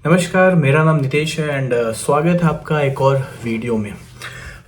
नमस्कार, मेरा नाम नितेश है एंड स्वागत है आपका एक और वीडियो में।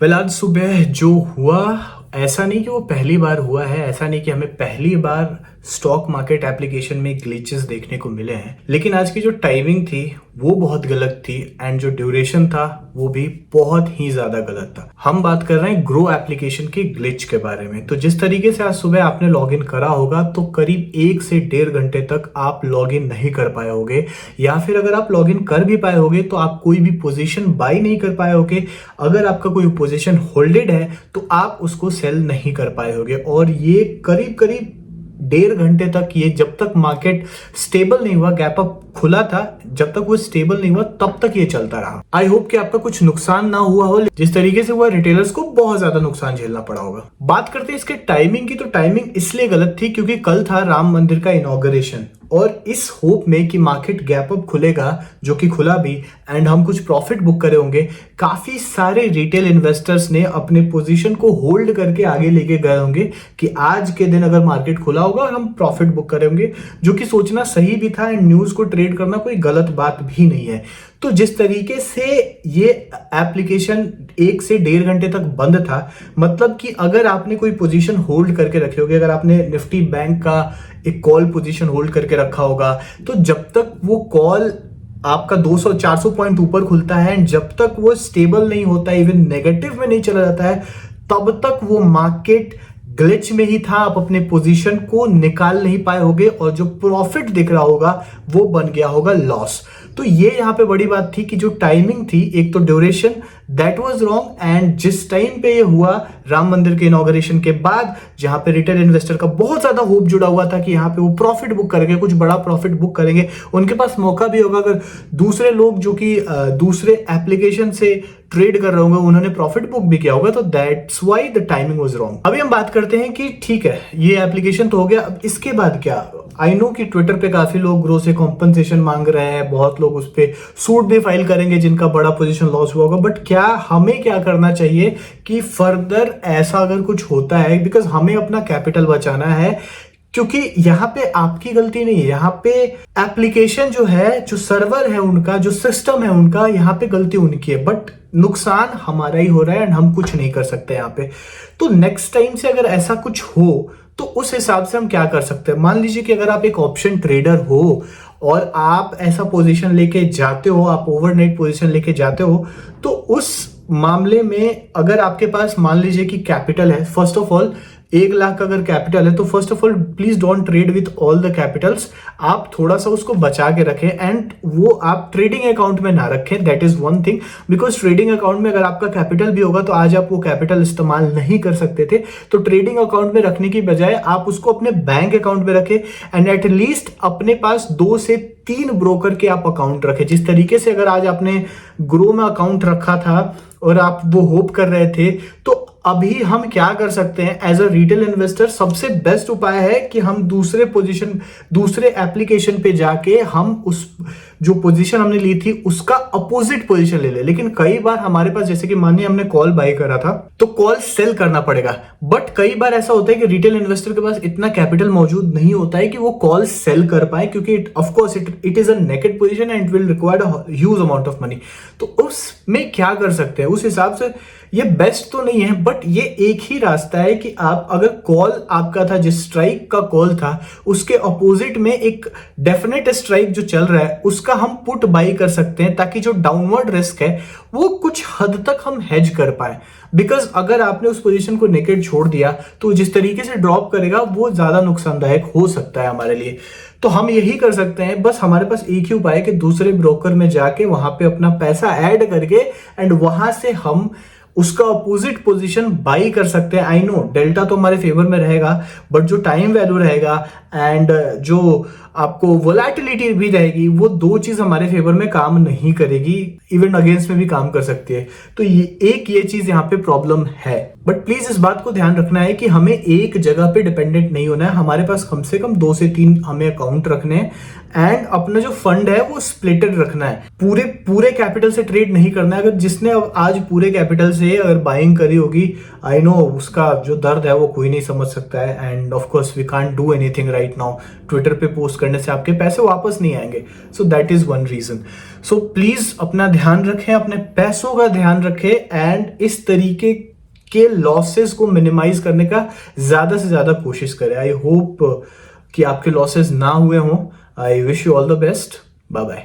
आज सुबह जो हुआ, ऐसा नहीं कि वो पहली बार हुआ है, ऐसा नहीं कि हमें पहली बार स्टॉक मार्केट एप्लीकेशन में ग्लिचेस देखने को मिले हैं, लेकिन आज की जो टाइमिंग थी वो बहुत गलत थी एंड जो ड्यूरेशन था वो भी बहुत ही ज्यादा गलत था। हम बात कर रहे हैं ग्रो एप्लीकेशन के ग्लिच के बारे में। तो जिस तरीके से आज सुबह आपने लॉगिन करा होगा तो करीब 1 से 1.5 घंटे तक आप लॉगिन नहीं कर पाए होगे, या फिर अगर आप लॉगिन कर भी पाए होगे तो आप कोई भी पोजीशन बाय नहीं कर पाए होगे। अगर आपका कोई पोजीशन होल्डेड है तो आप उसको सेल नहीं कर पाए होगे, और ये करीब करीब 1.5 घंटे तक, ये जब तक मार्केट स्टेबल नहीं हुआ, गैप अप खुला था, जब तक वो स्टेबल नहीं हुआ तब तक ये चलता रहा। आई होप कि आपका कुछ नुकसान ना हुआ हो। जिस तरीके से हुआ, रिटेलर्स को बहुत ज्यादा नुकसान झेलना पड़ा होगा। बात करते हैं इसके टाइमिंग की, तो टाइमिंग इसलिए गलत थी क्योंकि कल था राम मंदिर का इनॉग्रेशन, और इस होप में कि मार्केट गैप अप खुलेगा, जो कि खुला भी, एंड हम कुछ प्रॉफिट बुक करे होंगे। काफी सारे रिटेल इन्वेस्टर्स ने अपने पोजीशन को होल्ड करके आगे लेके गए होंगे कि आज के दिन अगर मार्केट खुला होगा हम प्रॉफिट बुक करे होंगे, जो कि सोचना सही भी था एंड न्यूज को ट्रेड करना कोई गलत बात भी नहीं है। तो जिस तरीके से ये एप्लीकेशन 1 से 1.5 घंटे तक बंद था, मतलब कि अगर आपने कोई पोजीशन होल्ड करके रखे होगे, अगर आपने निफ्टी बैंक का एक कॉल पोजीशन होल्ड करके रखा होगा, तो जब तक वो कॉल आपका 200-400 पॉइंट ऊपर खुलता है एंड जब तक वो स्टेबल नहीं होता, इवन नेगेटिव में नहीं चला जाता है, तब तक वो मार्केट ग्लिच में ही था। आप अपने पोजीशन को निकाल नहीं पाए होगे और जो प्रॉफिट दिख रहा होगा वो बन गया होगा लॉस। तो ये यहां पे बड़ी बात थी कि जो टाइमिंग थी, एक तो duration that was wrong, and जिस टाइम पे ये हुआ राम मंदिर के इनॉग्रेशन के बाद, जहां पे रिटेल इन्वेस्टर का बहुत ज्यादा होप जुड़ा हुआ था कि यहां पे वो प्रॉफिट बुक करेंगे, कुछ बड़ा प्रॉफिट बुक करेंगे, उनके पास मौका भी होगा। अगर दूसरे लोग जो कि दूसरे एप्लीकेशन से ट्रेड कर रहे होंगे, उन्होंने प्रॉफिट बुक भी किया होगा, तो that's why the timing was wrong. अभी हम बात करते हैं कि ठीक है, ये एप्लीकेशन तो हो गया, अब इसके बाद क्या। आई नो कि ट्विटर पे काफी लोग ग्रो से कॉम्पनसेशन मांग रहे हैं, बहुत लोग उस पे सूट भी फाइल करेंगे जिनका बड़ा पोजीशन लॉस हुआ होगा, बट क्या हमें क्या करना चाहिए कि फर्दर ऐसा अगर कुछ होता है, बिकॉज हमें अपना कैपिटल बचाना है, क्योंकि यहाँ पे आपकी गलती नहीं है, यहाँ पे एप्लीकेशन जो है, जो सर्वर है उनका, जो सिस्टम है उनका, यहाँ पे गलती उनकी है, बट नुकसान हमारा ही हो रहा है एंड हम कुछ नहीं कर सकते यहाँ पे। तो नेक्स्ट टाइम से अगर ऐसा कुछ हो तो उस हिसाब से हम क्या कर सकते हैं। मान लीजिए कि अगर आप एक ऑप्शन ट्रेडर हो और आप ऐसा पोजीशन लेके जाते हो, आप ओवरनाइट पोजीशन लेके जाते हो, तो उस मामले में अगर आपके पास मान लीजिए कि कैपिटल है, फर्स्ट ऑफ ऑल 1 लाख अगर कैपिटल है, तो first of all please don't trade with all the Capitals. आप थोड़ा सा उसको बचा के रखें एंड वो आप ट्रेडिंग अकाउंट में ना रखें, that is one thing. Because trading account में अगर आपका कैपिटल भी होगा तो आज आप वो कैपिटल इस्तेमाल नहीं कर सकते थे। तो ट्रेडिंग अकाउंट में रखने की बजाय आप उसको अपने बैंक अकाउंट में रखें एंड एटलीस्ट अपने पास 2 से 3 ब्रोकर के आप अकाउंट रखें। जिस तरीके से अगर आज आपने ग्रो में अकाउंट रखा था और आप वो होप कर रहे थे, तो अभी हम क्या कर सकते हैं एज अ रिटेल इन्वेस्टर, सबसे बेस्ट उपाय है कि हम दूसरे एप्लीकेशन पे जाके हम उस जो पोजीशन हमने ली थी उसका अपोजिट पोजीशन ले ले। लेकिन कई बार हमारे पास, जैसे कि मानिए हमने कॉल बाय करा था, तो कॉल सेल करना पड़ेगा, बट कई बार ऐसा होता है कि रिटेल इन्वेस्टर के पास इतना कैपिटल मौजूद नहीं होता है कि वो कॉल सेल कर पाए, क्योंकि of course it is a naked position and it will require a huge amount of money. तो उसमें क्या कर सकते हैं, उस हिसाब से ये बेस्ट तो नहीं है, बट ये एक ही रास्ता है कि आप अगर कॉल आपका था, जिस स्ट्राइक का कॉल था, उसके अपोजिट में एक डेफिनेट स्ट्राइक जो चल रहा है उसका हम पुट बाई कर सकते हैं, ताकि जो डाउनवर्ड रिस्क है वो कुछ हद तक हम हेज कर पाए। बिकॉज अगर आपने उस पोजीशन को नेकेड छोड़ दिया तो जिस तरीके से ड्रॉप करेगा वो ज्यादा नुकसानदायक हो सकता है हमारे लिए। तो हम यही कर सकते हैं, बस हमारे पास एक ही उपाय है कि दूसरे ब्रोकर में जाके वहां पे अपना पैसा ऐड करके एंड वहां से हम उसका अपोजिट पोजीशन बाई कर सकते हैं। आई नो डेल्टा तो हमारे फेवर में रहेगा, बट जो टाइम वैल्यू रहेगा एंड जो आपको वोलेटिलिटी भी रहेगी, वो 2 चीज हमारे फेवर में काम नहीं करेगी, इवन अगेंस्ट में भी काम कर सकती है। तो ये चीज यहाँ पे प्रॉब्लम है। बट प्लीज इस बात को ध्यान रखना है कि हमें एक जगह पे डिपेंडेंट नहीं होना है, हमारे पास कम से कम 2 से 3 हमें अकाउंट रखने हैं एंड अपना जो फंड है वो स्प्लिटेड रखना है। पूरे कैपिटल से ट्रेड नहीं करना है। अगर जिसने अब आज पूरे कैपिटल से अगर बाइंग करी होगी, आई नो उसका जो दर्द है वो कोई नहीं समझ सकता है, and of course we can't do anything right now. Twitter पे पोस्ट करने से आपके पैसे वापस नहीं आएंगे। So that is one reason. So please अपना ध्यान रखें, अपने पैसों का ध्यान रखें एंड इस तरीके के लॉसेस को मिनिमाइज करने का ज्यादा से ज्यादा कोशिश करें। आई होप कि आपके लॉसेस ना हुए हों। I wish you all the best. Bye bye.